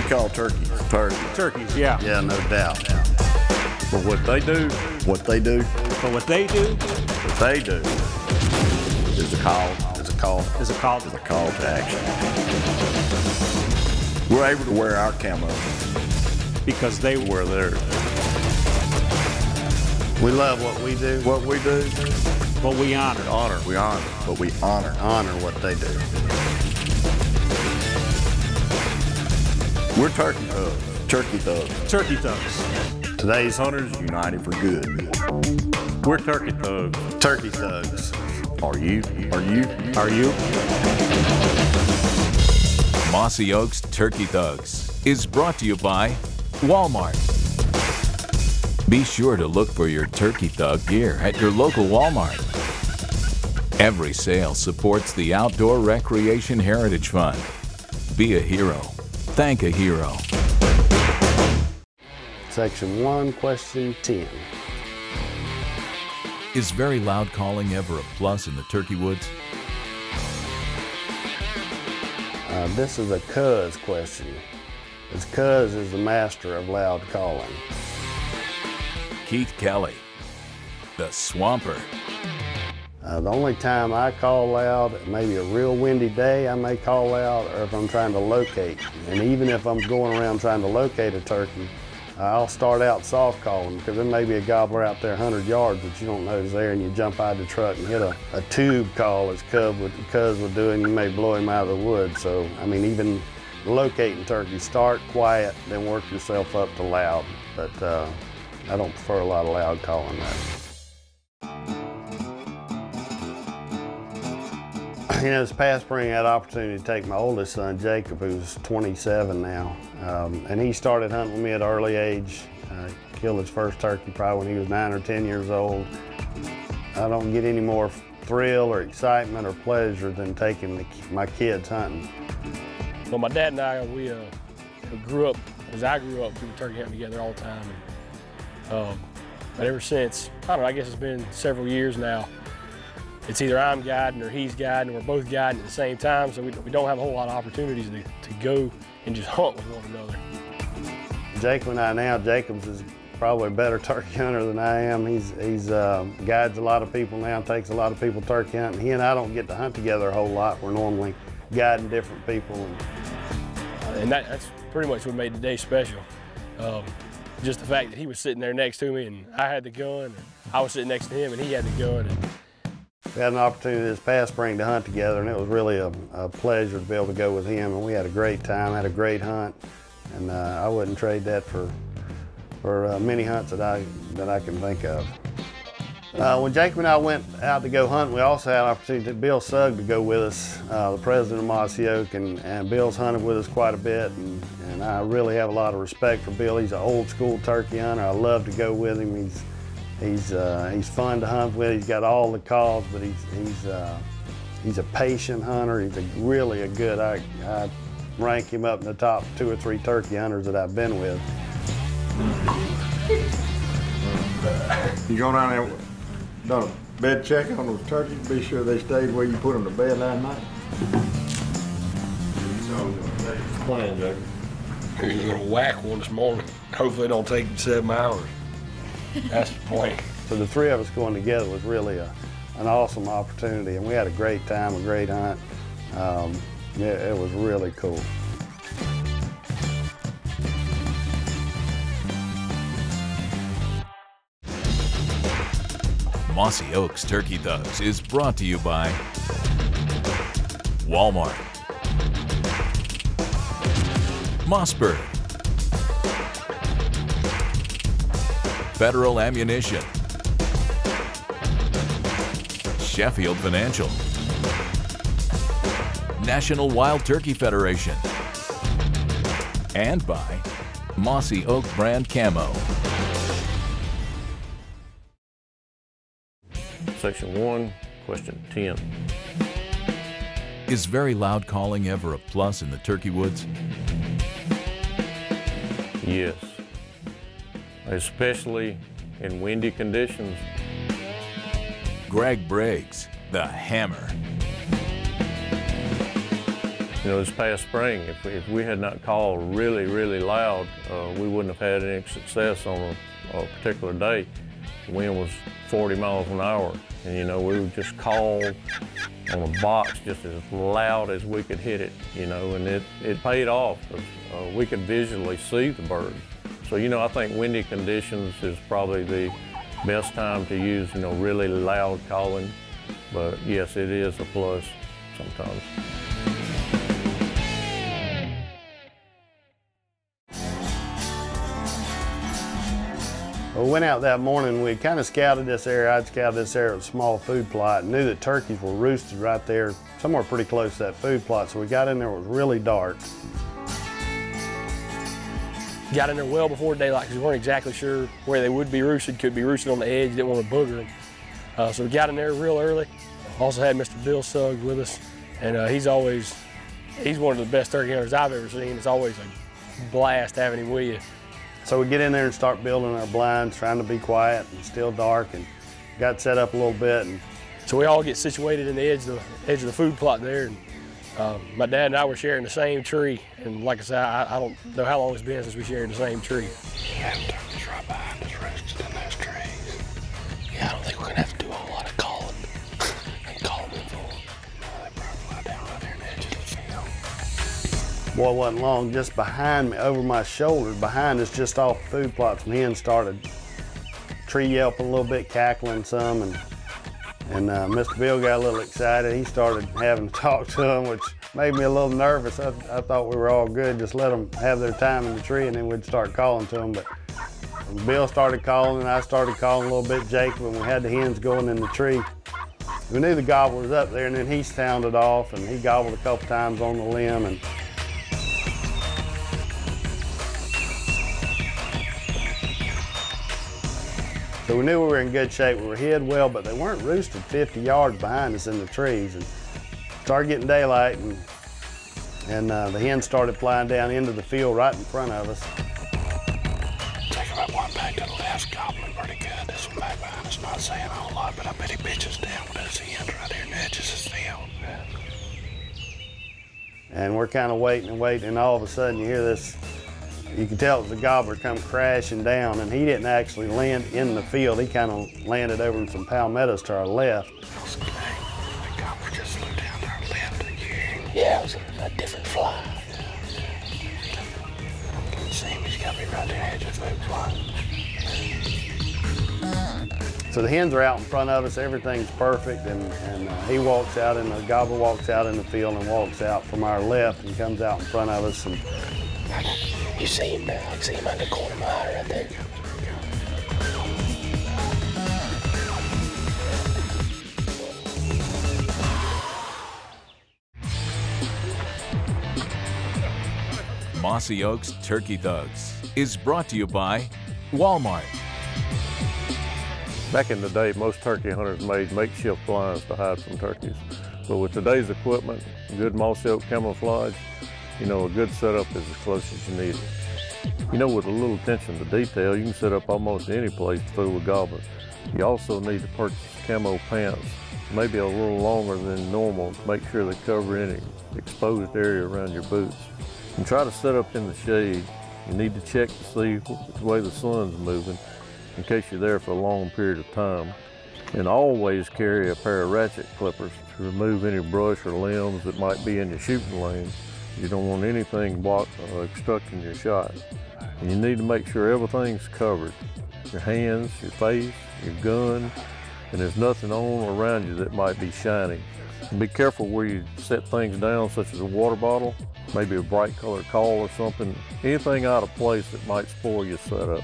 call turkeys? Turkeys, yeah. Yeah, no doubt. For what they do. What they do? For what they do. What they do is a call. Is a call. Is a call. Is a call to action. We're able to wear our camo because they wear theirs. We love what we do. What we do. But we honor. We honor. But we honor what they do. We're turkey thugs. Turkey thugs. Turkey thugs. Today's hunters united for good. We're turkey thugs. Turkey thugs. Are you? Are you? Are you? Mossy Oaks Turkey Thugs is brought to you by Walmart. Be sure to look for your Turkey Thug gear at your local Walmart. Every sale supports the Outdoor Recreation Heritage Fund. Be a hero. Thank a hero. Section 1, question 10. Is very loud calling ever a plus in the turkey woods? This is a cuz question. As cuz is the master of loud calling. Keith Kelley, the Swamper. The only time I call loud, maybe a real windy day, I may call loud, or if I'm trying to locate. And even if I'm going around trying to locate a turkey, I'll start out soft calling, because there may be a gobbler out there 100 yards that you don't know is there, and you jump out of the truck and hit a tube call as cuz would do, and you may blow him out of the woods. So, I mean, even locating turkeys, start quiet, then work yourself up to loud. But I don't prefer a lot of loud calling though. You know, this past spring I had the opportunity to take my oldest son, Jacob, who's 27 now, and he started hunting with me at an early age. Killed his first turkey probably when he was 9 or 10 years old. I don't get any more thrill or excitement or pleasure than taking my kids hunting. Well, my dad and I, we grew up, as I grew up, we were turkey hunting together all the time. And, but ever since, I don't know, I guess it's been several years now, it's either I'm guiding or he's guiding, or we're both guiding at the same time, so we don't have a whole lot of opportunities to go and just hunt with one another. Jacob and I now, Jacob's is probably a better turkey hunter than I am. He's guides a lot of people now, takes a lot of people turkey hunting. He and I don't get to hunt together a whole lot. We're normally guiding different people. And that's pretty much what made the day special. Just the fact that he was sitting there next to me and I had the gun, and I was sitting next to him and he had the gun. And we had an opportunity this past spring to hunt together, and it was really a pleasure to be able to go with him, and we had a great time, had a great hunt, and I wouldn't trade that for many hunts that I can think of. When Jacob and I went out to go hunt, we also had an opportunity to Bill Sugg to go with us, the president of Mossy Oak, and Bill's hunted with us quite a bit, and I really have a lot of respect for Bill. He's an old school turkey hunter. I love to go with him. He's fun to hunt with. He's got all the calls, but he's a patient hunter. He's really a good. I rank him up in the top 2 or 3 turkey hunters that I've been with. You go down there, done a bed check on those turkeys, be sure they stayed where you put them to bed last night. Plan, Jacob. he's gonna whack one this morning. Hopefully it don't take 7 hours. That's the point. So the 3 of us going together was really an awesome opportunity, and we had a great time, a great hunt. It was really cool. Mossy Oaks Turkey Thugs is brought to you by Walmart, Mossberg, Federal Ammunition, Sheffield Financial, National Wild Turkey Federation, and by Mossy Oak brand camo. Section 1, question 10. Is very loud calling ever a plus in the turkey woods? Yes, especially in windy conditions. Greg Briggs, the Hammer. You know, this past spring, if we had not called really, really loud, we wouldn't have had any success on a particular day. The wind was 40 miles an hour, and you know, we would just call on a box just as loud as we could hit it, you know, and it paid off. We could visually see the bird. So, you know, I think windy conditions is probably the best time to use, you know, really loud calling. But yes, it is a plus sometimes. We went out that morning, we kind of scouted this area. I'd scouted this area with a small food plot and knew that turkeys were roosted right there, somewhere pretty close to that food plot. So we got in there, it was really dark. Got in there well before daylight because we weren't exactly sure where they would be roosted. Could be roosted on the edge, didn't want to booger them. So we got in there real early. Also had Mr. Bill Suggs with us, and he's one of the best turkey hunters I've ever seen. It's always a blast having him with you. So we get in there and start building our blinds, trying to be quiet and still dark, and got set up a little bit. And so we all get situated in the edge of the food plot there. And my dad and I were sharing the same tree, and like I said, I don't know how long it's been since we shared the same tree. Yeah, turkeys right behind us rested in those trees. Yeah, I don't think we're gonna have to do a whole lot of calling and calling them for them. No, they probably lie down right there in the edge of the field. boy, it wasn't long, just behind me, over my shoulder, behind us, just off the food plots, some hens started tree yelping a little bit, cackling some, and Mr. Bill got a little excited. He started having to talk to them, which made me a little nervous. I thought we were all good, just let them have their time in the tree and then we'd start calling to them. But when Bill started calling and I started calling a little bit, Jake, when we had the hens going in the tree, we knew the gobbler was up there, and then he sounded off and he gobbled a couple times on the limb. And so we knew we were in good shape. We were hid well, but they weren't roosted 50 yards behind us in the trees. And started getting daylight, and the hens started flying down into the field right in front of us. Take that one back to the left, gobbling pretty good. This one back behind us not saying a whole lot, but I bet he bitches down with those hens right there in the edges of the field. And we're kind of waiting and waiting, and all of a sudden you hear this. You can tell it was a gobbler come crashing down, and he didn't actually land in the field. He kind of landed over in some palmettos to our left. The gobbler just flew down to our left. Yeah, it was a different fly. Can you see him? He's got to be right there in the edge of the fly. So the hens are out in front of us. Everything's perfect, and he walks out, and the gobbler walks out in the field and walks out from our left and comes out in front of us. And you see him now. I can see him on the corner of my eye right there. Mossy Oaks Turkey Thugs is brought to you by Walmart. Back in the day, most turkey hunters made makeshift blinds to hide from turkeys. But with today's equipment, good mossy oak camouflage, you know, a good setup is as close as you need it. You know, with a little attention to detail, you can set up almost any place to fool a gobbler. You also need to purchase camo pants, maybe a little longer than normal, to make sure they cover any exposed area around your boots. And try to set up in the shade. You need to check to see which way the sun's moving in case you're there for a long period of time. And always carry a pair of ratchet clippers to remove any brush or limbs that might be in your shooting lane. You don't want anything obstructing your shot. And you need to make sure everything's covered. Your hands, your face, your gun, and there's nothing on or around you that might be shiny. And be careful where you set things down, such as a water bottle, maybe a bright colored caul or something, anything out of place that might spoil your setup.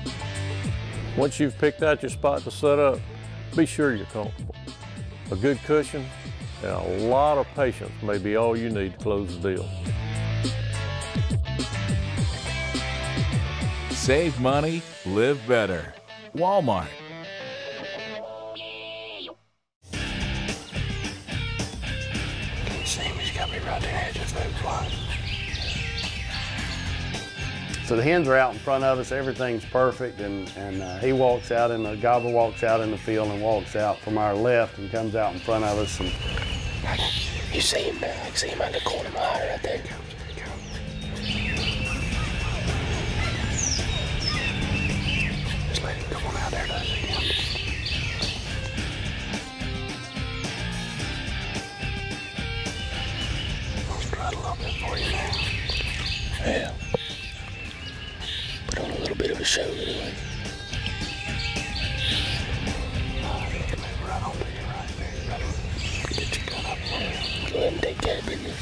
Once you've picked out your spot to set up, be sure you're comfortable. A good cushion and a lot of patience may be all you need to close the deal. Save money, live better. Walmart. Can you see him? He's got to be right there in the edge of the fly. so the hens are out in front of us. Everything's perfect, and he walks out, and the gobbler walks out in the field and walks out from our left and comes out in front of us. And You see him now. I can see him out in the corner of my eye right there. Just let him come on out there to see him. I'll strut a little bit for you now. Yeah. Put on a little bit of a show anyway. Get your gun up there. Go ahead and take care of business.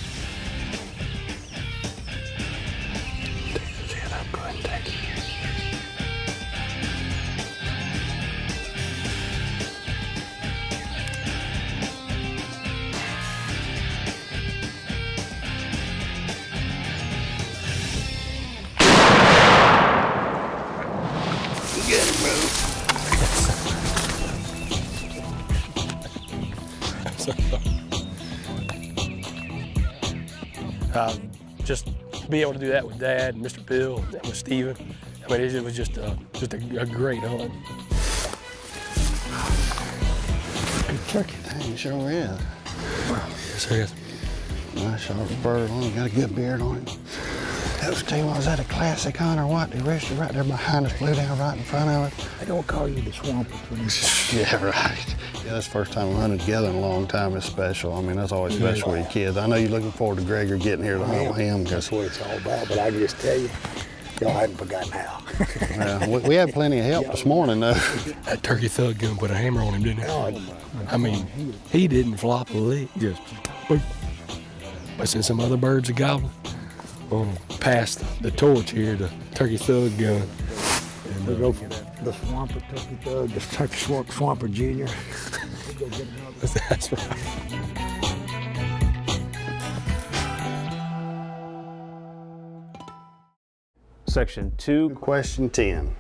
Take his head up. Go ahead and take it. Get him, bro. Just to be able to do that with Dad and Mr. Bill and with Steven, I mean, it was just a great hunt. Good turkey thing, sure is. Yes, sir. Yes. Nice sharp bird on him, got a good beard on him. Those two, was that a classic hunt or what? The rooster right there behind us flew down right in front of us. They don't call you the swamper. Yeah, right. Yeah, that's the first time we hunted together in a long time. It's special. I mean, that's always special with your kids. I know you're looking forward to Gregor getting here to hunt with him. That's what it's all about, but I can just tell you, y'all hadn't forgotten how. Yeah, we had plenty of help this morning, though. That turkey thug gun put a hammer on him, didn't it? I mean, he didn't flop a lick, just boop. But since some other birds are gobbling, passed the torch here, the turkey thug gun. And we go for the swamper turkey thug, the turkey swamper junior. Go get another. That's right. Section 2. Question 10.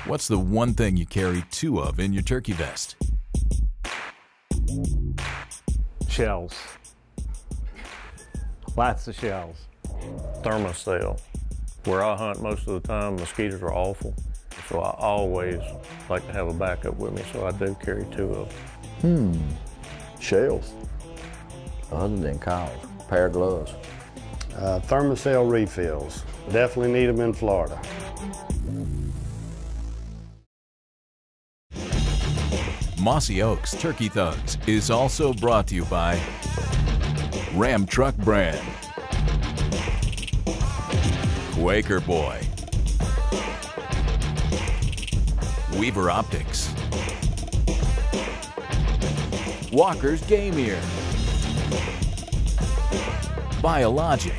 What's the one thing you carry 2 of in your turkey vest? Shells. Lots of shells. Thermocell. Where I hunt most of the time, mosquitoes are awful. So I always like to have a backup with me, so I do carry 2 of them. Shells. Other than calls. Pair of gloves. Thermocell refills. Definitely need them in Florida. Mossy Oaks Turkey Thugs is also brought to you by Ram Truck Brand, Quaker Boy, Weaver Optics, Walker's Game Ear, Biologic,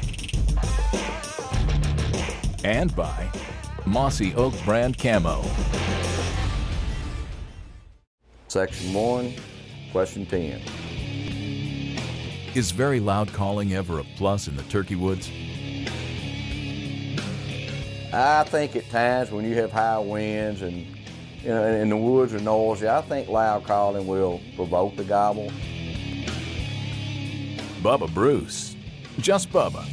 and by Mossy Oak Brand Camo. Section 1, question 10. Is very loud calling ever a plus in the turkey woods? I think at times when you have high winds and and the woods are noisy, I think loud calling will provoke the gobble. Bubba Bruce, just Bubba.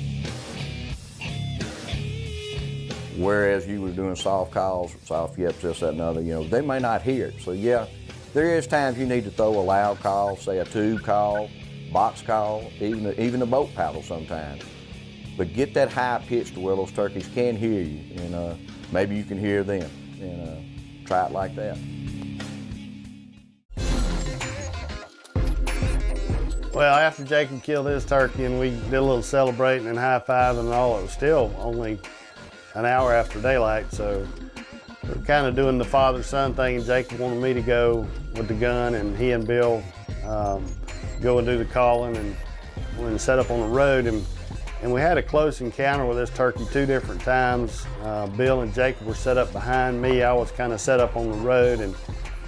Whereas you were doing soft calls, soft yips, this, that, and other, they may not hear it. So yeah, there is times you need to throw a loud call, say a tube call, box call, even a boat paddle sometimes. But get that high pitch to where those turkeys can hear you, and maybe you can hear them, and try it like that. Well, after Jacob killed his turkey and we did a little celebrating and high-fiving and all, it was still only an hour after daylight, so we're kind of doing the father-son thing, and Jacob wanted me to go with the gun, and he and Bill go and do the calling, and we set up on the road, and we had a close encounter with this turkey 2 different times. Bill and Jacob were set up behind me. I was kind of set up on the road, and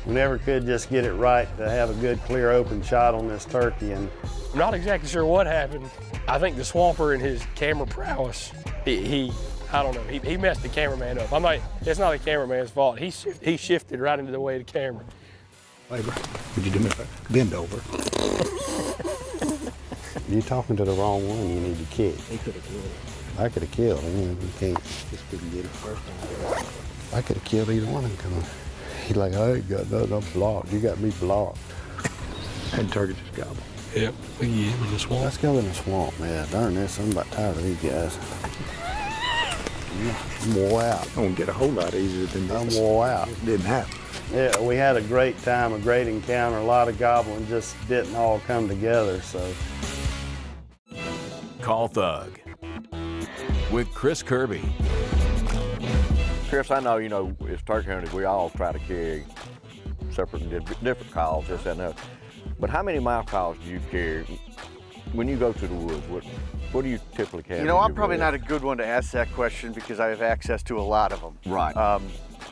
we never could just get it right to have a good, clear, open shot on this turkey. And I'm not exactly sure what happened. I think the swamper and his camera prowess, I don't know, he messed the cameraman up. It's not the cameraman's fault. He shifted right into the way of the camera. Hey, bro, would you do me a favor? Bend over. you're talking to the wrong one, you need to kick. He could have killed him. I could have killed him, you can't. Just couldn't get it first time. I could have killed either one of them. He's like, I ain't got nothing, I'm blocked. You got me blocked. And turkey just gobbled. Yep, we get him in the swamp. Let's go in the swamp, man. Darn this, I'm about tired of these guys. I'm wore out. I won't get a whole lot easier than this. I'm wore out. It didn't happen. Yeah, we had a great time, a great encounter. A lot of gobbling just didn't all come together, so. Call Thug with Chris Kirby. Chris, I know, you know, it's turkey hunting, we all try to carry separate, different calls, this and that. But how many mouth calls do you carry when you go to the woods? What do you typically carry? You know, I'm probably not a good one to ask that question because I have access to a lot of them. Right.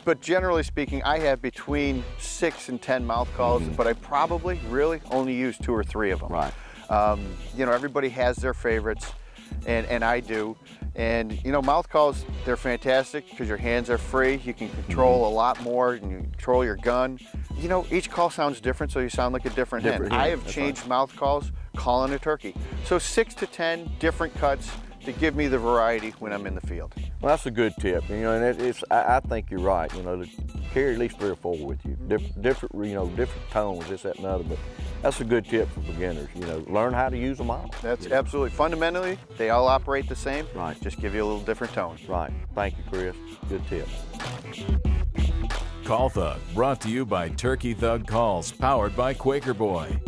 But generally speaking, I have between 6 and 10 mouth calls, but I probably really only use 2 or 3 of them. Right. You know, everybody has their favorites, and I do. And you know, mouth calls, they're fantastic because your hands are free. You can control a lot more, and you control your gun. You know, each call sounds different, so you sound like a different hen. I have changed mouth calls calling a turkey. So 6 to 10 different cuts to give me the variety when I'm in the field. Well, that's a good tip. You know, and I think you're right. You know, to carry at least 3 or 4 with you. Different, you know, different tones, this, that, and other. But that's a good tip for beginners. You know, learn how to use them all. That's absolutely. Fundamentally, they all operate the same. Right. Just give you a little different tone. Right. Thank you, Chris. Good tip. Call Thug, brought to you by Turkey Thug Calls, powered by Quaker Boy.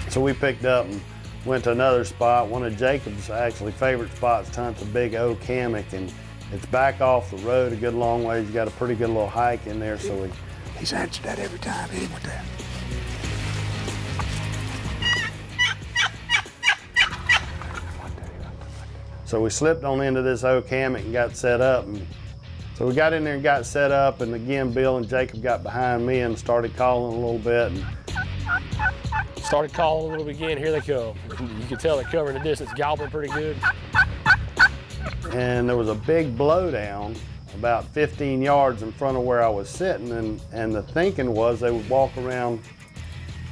So we picked up and went to another spot. One of Jacob's actually favorite spots to hunt's a big oak hammock, and it's back off the road a good long ways. You got a pretty good little hike in there, so He's answered that every time. Hit him with that. So we slipped on into this oak hammock and got set up. And so we got in there and got set up, and again, Bill and Jacob got behind me and started calling a little bit. And Started calling a little bit again, here they come. You can tell they're covering the distance, gobbling pretty good. And there was a big blowdown about 15 yards in front of where I was sitting, and the thinking was they would walk around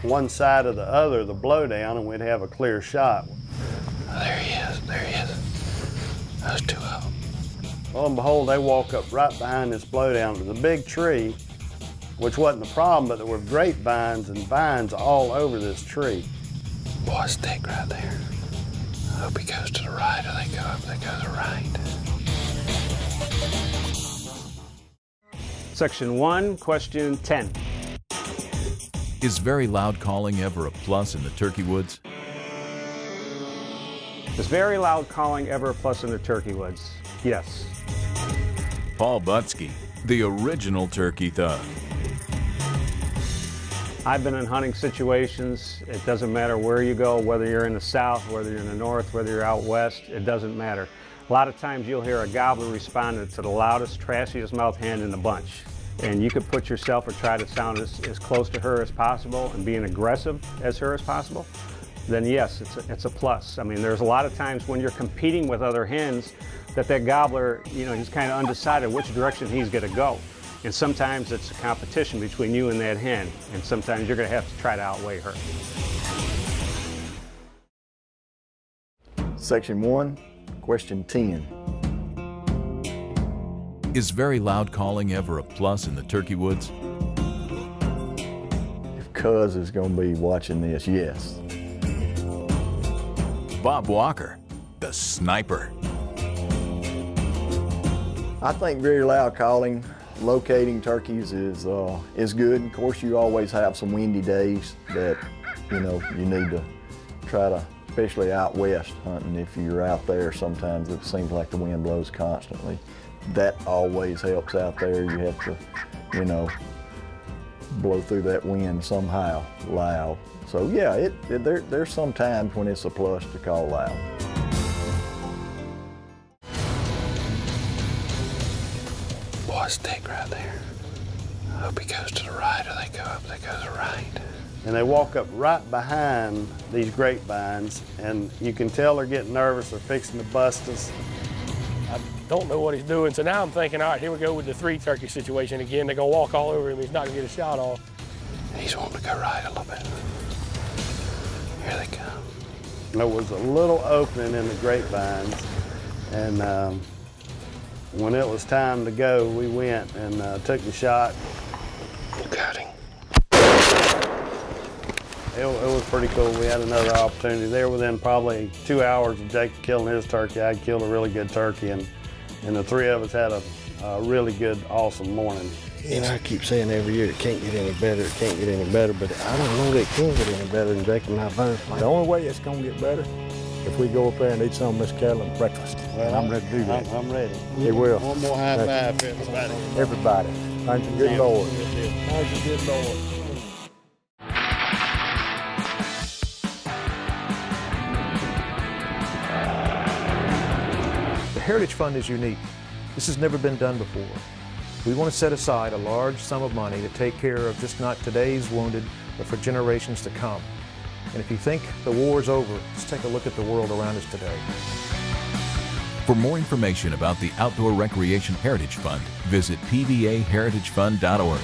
one side or the other of the blowdown and we'd have a clear shot. Oh, there he is, there he is. Those 2 of them. Lo and behold, they walk up right behind this blowdown. It was a big tree, which wasn't the problem, but there were grapevines and vines all over this tree. Boy, stick right there. I hope he goes to the right or they go up, they go to the right. Section 1, question 10. Is very loud calling ever a plus in the turkey woods? Is very loud calling ever a plus in the turkey woods? Yes. Paul Butsky, the original turkey thug. I've been in hunting situations. It doesn't matter where you go, whether you're in the south, whether you're in the north, whether you're out west, it doesn't matter. A lot of times you'll hear a gobbler responding to the loudest, trashiest mouth hen in the bunch. And you could put yourself or try to sound as close to her as possible and being aggressive as her as possible, then yes, it's a plus. I mean, there's a lot of times when you're competing with other hens that gobbler, you know, he's kind of undecided which direction he's going to go. And sometimes it's a competition between you and that hen, and sometimes you're going to have to try to outweigh her. Section 1, question 10. Is very loud calling ever a plus in the turkey woods? If Cuz is going to be watching this, yes. Bob Walker, the sniper. I think very loud calling, locating turkeys is good. Of course, you always have some windy days that, you know, you need to try to, especially out west hunting, if you're out there, sometimes it seems like the wind blows constantly. That always helps out there. You have to, you know, blow through that wind somehow loud. So yeah, there's some times when it's a plus to call loud. Boy, stick right there. I hope he goes to the right or they go up, they go to the right. And they walk up right behind these grapevines, and you can tell they're getting nervous, they're fixing to bust us. I don't know what he's doing, so now I'm thinking, all right, here we go with the 3 turkey situation again. They're gonna walk all over him, he's not gonna get a shot off. He's wanting to go right a little bit. Here they come. There was a little opening in the grapevines, and when it was time to go, we went and took the shot. Got him. It was pretty cool. We had another opportunity there within probably 2 hours of Jacob killing his turkey. I killed a really good turkey, and the three of us had a really good, awesome morning. You know, I keep saying every year it can't get any better, it can't get any better, but I don't know that it can get any better than Jacob and I both. The only way it's going to get better if we go up there and eat some of Miss Kelly's breakfast. Well, I'm ready to do that. I'm ready. He will. One more high five for everybody. Everybody. Thank you, good Lord. Thank you, good Lord. The Heritage Fund is unique. This has never been done before. We want to set aside a large sum of money to take care of just not today's wounded, but for generations to come. And if you think the war is over, just take a look at the world around us today. For more information about the Outdoor Recreation Heritage Fund, visit pvaheritagefund.org.